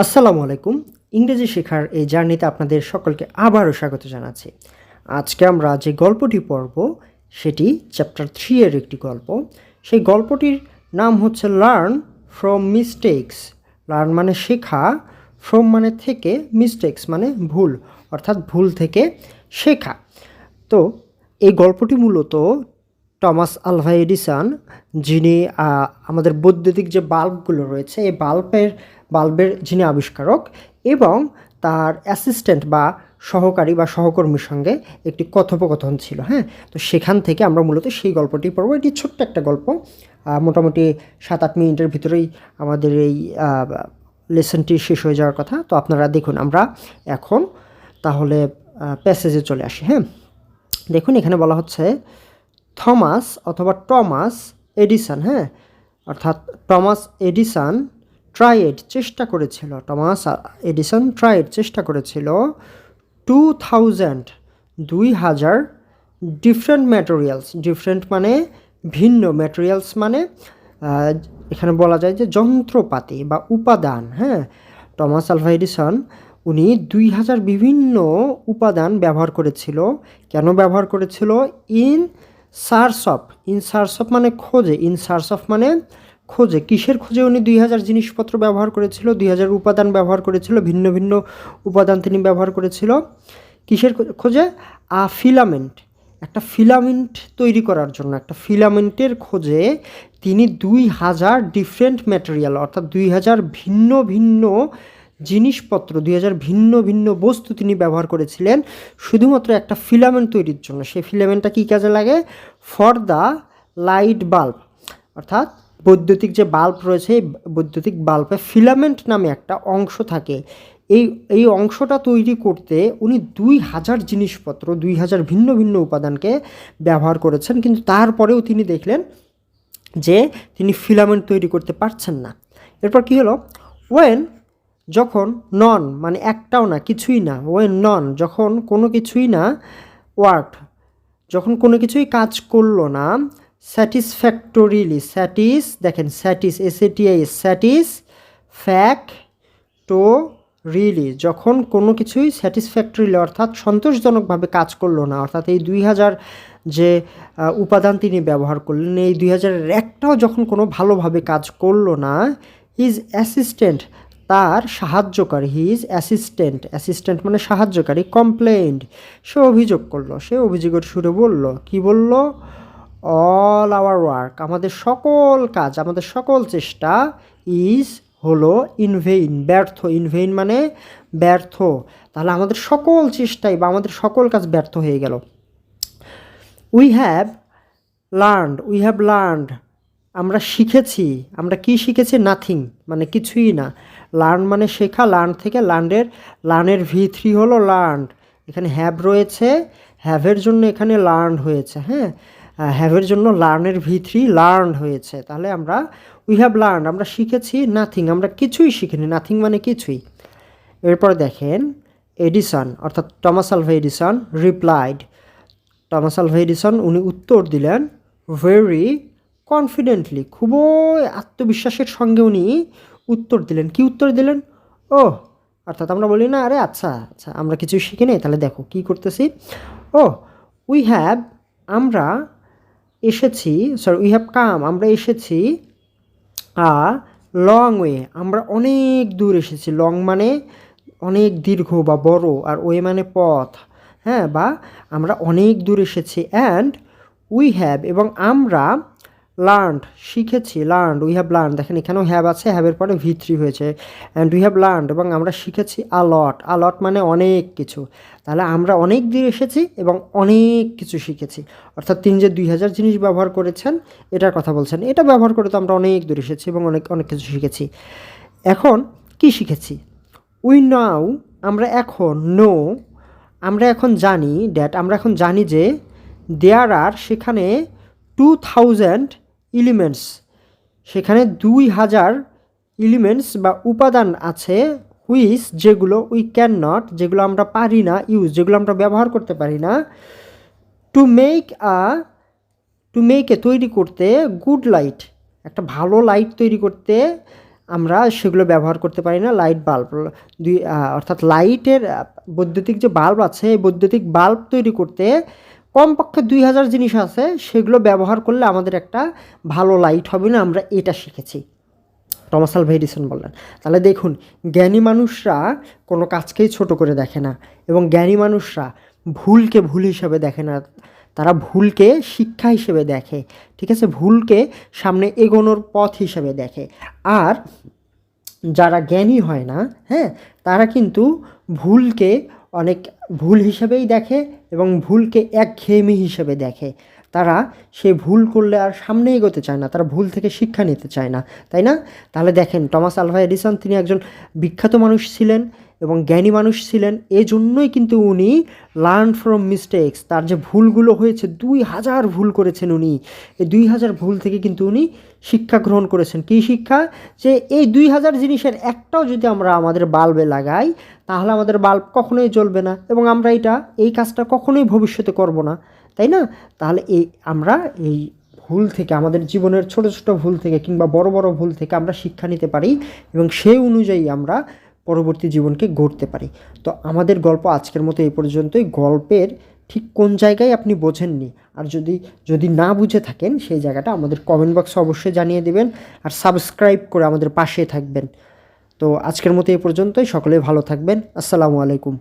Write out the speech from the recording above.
আসসালামু আলাইকুম। ইংরেজি শেখার এই জার্নিতে আপনাদের সকলকে আবারও স্বাগত জানাচ্ছি। আজকে আমরা যে গল্পটি পড়ব সেটি চ্যাপ্টার 3 এর একটি গল্প। সেই গল্পটির নাম হচ্ছে লার্ন ফ্রম মিস্টেকস। লার্ন মানে শেখা, ফ্রম মানে থেকে, মিস্টেকস মানে ভুল, অর্থাৎ ভুল থেকে শেখা। তো এই গল্পটি মূলত টমাস আলভা এডিসন, যিনি আমাদের বৈদ্যুতিক যে বাল্বগুলো রয়েছে এই বাল্বের যিনি আবিষ্কারক, এবং তার অ্যাসিস্ট্যান্ট বা সহকারী বা সহকর্মীর সঙ্গে একটি কথোপকথন ছিল। হ্যাঁ, তো সেখান থেকে আমরা মূলত সেই গল্পটি পড়ব। এটি ছোট্ট একটা গল্প, মোটামুটি 7-8 মিনিটের ভিতরেই আমাদের এই লেসনটি শেষ হয়ে যাওয়ার কথা। তো আপনারা দেখুন, আমরা এখন তাহলে প্যাসেজে চলে আসি। হ্যাঁ, দেখুন এখানে বলা হচ্ছে থমাস অথবা টমাস এডিসন, হ্যাঁ, অর্থাৎ টমাস এডিসন ট্রাইড চেষ্টা করেছিল, টমাস এডিসন ট্রাইড চেষ্টা করেছিল 2000 ডিফারেন্ট ম্যাটেরিয়ালস। ডিফারেন্ট মানে ভিন্ন, ম্যাটেরিয়ালস মানে এখানে বলা যায় যে যন্ত্রপাতি বা উপাদান। হ্যাঁ, টমাস আলভা এডিসন উনি 2000 বিভিন্ন উপাদান ব্যবহার করেছিল। কেন ব্যবহার করেছিল? ইন সার্চ অফ মানে খোঁজে, ইন সার্চ অফ মানে খোঁজে। কিসের খোঁজে উনি 2000 জিনিসপত্র ব্যবহার করেছিল, 2000 উপাদান ব্যবহার করেছিল, ভিন্ন ভিন্ন উপাদান তিনি ব্যবহার করেছিল। কিসের খোঁজে? ফিলামেন্ট, একটা ফিলামেন্ট তৈরি করার জন্য, একটা ফিলামেন্টের খোঁজে তিনি 2000 ডিফারেন্ট ম্যাটেরিয়াল, অর্থাৎ 2000 ভিন্ন ভিন্ন জিনিসপত্র, 2000 ভিন্ন ভিন্ন বস্তু তিনি ব্যবহার করেছিলেন শুধুমাত্র একটা ফিলামেন্ট তৈরির জন্য। সেই ফিলামেন্টটা কী কাজে লাগে? ফর দ্য লাইট বাল্ব, অর্থাৎ বৈদ্যুতিক যে বাল্ব রয়েছে এই বৈদ্যুতিক বাল্বে ফিলামেন্ট নামে একটা অংশ থাকে। এই অংশটা তৈরি করতে উনি 2000 জিনিসপত্র, 2000 ভিন্ন ভিন্ন উপাদানকে ব্যবহার করেছেন, কিন্তু তারপরেও তিনি দেখলেন যে তিনি ফিলামেন্ট তৈরি করতে পারছেন না। এরপর কী হলো? যখন নন মানে একটাও না, কিছুই না, নন যখন কোনো কিছুই না, যখন কোনো কিছুই কাজ করলো না, স্যাটিসফ্যাক্টরিলি, দেখেন স্যাটিসফ্যাক্টরিলি, যখন কোনো কিছুই স্যাটিসফ্যাক্টরিলি অর্থাৎ সন্তোষজনকভাবে কাজ করলো না, অর্থাৎ এই 2000 যে উপাদান তিনি ব্যবহার করলেন এই 2000-এর একটাও যখন কোনো ভালোভাবে কাজ করলো না, হিজ অ্যাসিস্ট্যান্ট, তার সাহায্যকারী, অ্যাসিস্ট্যান্ট মানে সাহায্যকারী, কমপ্লেইন্ড, সে অভিযোগ করলো। সে অভিযোগের সুরে বলল, কি বলল? অল আওয়ার ওয়ার্ক, আমাদের সকল কাজ, আমাদের সকল চেষ্টা, হলো ইনভেইন, ব্যর্থ। ইনভেইন মানে ব্যর্থ। তাহলে আমাদের সকল চেষ্টাই বা আমাদের সকল কাজ ব্যর্থ হয়ে গেল। উই হ্যাভ লার্নড, আমরা শিখেছি। আমরা কি শিখেছি? নাথিং মানে কিছুই না। লার্ন মানে শেখা, লার্ন থেকে লার্নের V3 হলো লার্নড। এখানে হ্যাভ রয়েছে, হ্যাভের জন্য এখানে লার্নড হয়েছে। হ্যাঁ, হ্যাভের জন্য লার্নের V3 লার্নড হয়েছে। তাহলে উই হ্যাভ লার্নড, আমরা শিখেছি। নাথিং, আমরা কিছুই শিখিনি। নাথিং মানে কিছুই। এরপর দেখেন এডিসন অর্থাৎ Thomas Alva Edison replied, Thomas Alva Edison উনি উত্তর দিলেন ভেরি কনফিডেন্টলি, খুবই আত্মবিশ্বাসের সঙ্গে উনি উত্তর দিলেন। কি উত্তর দিলেন? ও, অর্থাৎ আমরা বলি না, আরে আচ্ছা আচ্ছা আমরা কিছু শিখি নাই, তাহলে দেখো কি করতেছি। উই হ্যাভ, আমরা এসেছি, উই হ্যাভ কাম, আমরা এসেছি, লং ওয়ে, আমরা অনেক দূর এসেছি। লং মানে অনেক দীর্ঘ বা বড়, আর ওয়ে মানে পথ। হ্যাঁ, বা আমরা অনেক দূর এসেছি। অ্যান্ড উই হ্যাভ, এবং আমরা শিখেছি। উই হ্যাভ লার্ন, দেখেন এখানেও হ্যাভ আছে, হ্যাভের পরে V3 হয়েছে। অ্যান্ড উই হ্যাভ লার্ন, এবং আমরা শিখেছি আলট মানে অনেক কিছু। তাহলে আমরা অনেক দূর এসেছি এবং অনেক কিছু শিখেছি, অর্থাৎ তিনি যে 2000 জিনিস ব্যবহার করেছেন এটার কথা বলছেন। এটা ব্যবহার করে তো আমরা অনেক দূর এসেছি এবং অনেক অনেক কিছু শিখেছি। এখন কি শিখেছি? উই নাও, আমরা এখন, আমরা এখন জানি, আমরা এখন জানি যে দেয়ার আর, সেখানে 2000 এলিমেন্টস, সেখানে 2000 এলিমেন্টস বা উপাদান আছে, হুইচ যেগুলো, উই ক্যান নট, যেগুলো আমরা পারি না, যেগুলো আমরা ব্যবহার করতে পারি না, টু মেক এ তৈরি করতে, গুড লাইট, একটা ভালো লাইট তৈরি করতে, আমরা সেগুলো ব্যবহার করতে পারি না। লাইট বাল্ব অর্থাৎ লাইটের বৈদ্যুতিক যে বাল্ব আছে, এই বৈদ্যুতিক বাল্ব তৈরি করতে কমপক্ষে 2000 জিনিস আছে, সেগুলো ব্যবহার করলে আমাদের একটা ভালো লাইট হবে না, আমরা এটা শিখেছি। টমাস আলভা এডিসন বললেন। তাহলে দেখুন, জ্ঞানী মানুষরা কোনো কাজকেই ছোট করে দেখে না, এবং জ্ঞানী মানুষরা ভুলকে ভুল হিসেবে দেখে না, তারা ভুলকে শিক্ষা হিসেবে দেখে। ঠিক আছে, ভুলকে সামনে এগোনোর পথ হিসেবে দেখে। আর যারা জ্ঞানী হয় না, হ্যাঁ, তারা কিন্তু ভুলকে অনেক ভুল হিসেবেই দেখে এবং ভুলকে একঘেয়েমি হিসেবে দেখে। তারা সে ভুল করলে আর সামনে এগোতে চায় না, তারা ভুল থেকে শিক্ষা নিতে চায় না, তাই না? তাহলে দেখেন, টমাস আলভা এডিসন তিনি একজন বিখ্যাত মানুষ ছিলেন এবং জ্ঞানী মানুষ ছিলেন। এজন্যই কিন্তু উনি লার্ন ফ্রম মিস্টেক্স, তার যে ভুলগুলো হয়েছে 2000 ভুল করেছেন উনি, এই 2000 ভুল থেকে কিন্তু উনি শিক্ষা গ্রহণ করেছেন। কী শিক্ষা? যে এই 2000 জিনিসের একটাও যদি আমরা আমাদের বাল্বে লাগাই, তাহলে আমাদের বাল্ব কখনোই জ্বলবে না, এবং আমরা এই কাজটা কখনোই ভবিষ্যতে করব না, তাই না? তাহলে আমরা এই ভুল থেকে, আমাদের জীবনের ছোট ছোট ভুল থেকে কিংবা বড় বড় ভুল থেকে আমরা শিক্ষা নিতে পারি এবং সেই অনুযায়ী আমরা পরবর্তী জীবনকে গড়তে পারি। তো আমাদের গল্প আজকের মতো এই পর্যন্তই। গল্পের ঠিক কোন জায়গায় আপনি বোঝেননি, আর যদি না বুঝে থাকেন, সেই জায়গাটা আমাদের কমেন্ট বক্সে অবশ্যই জানিয়ে দেবেন, আর সাবস্ক্রাইব করে আমাদের পাশে থাকবেন। তো আজকের মতো এই পর্যন্তই। সকলে ভালো থাকবেন। আসসালামু আলাইকুম।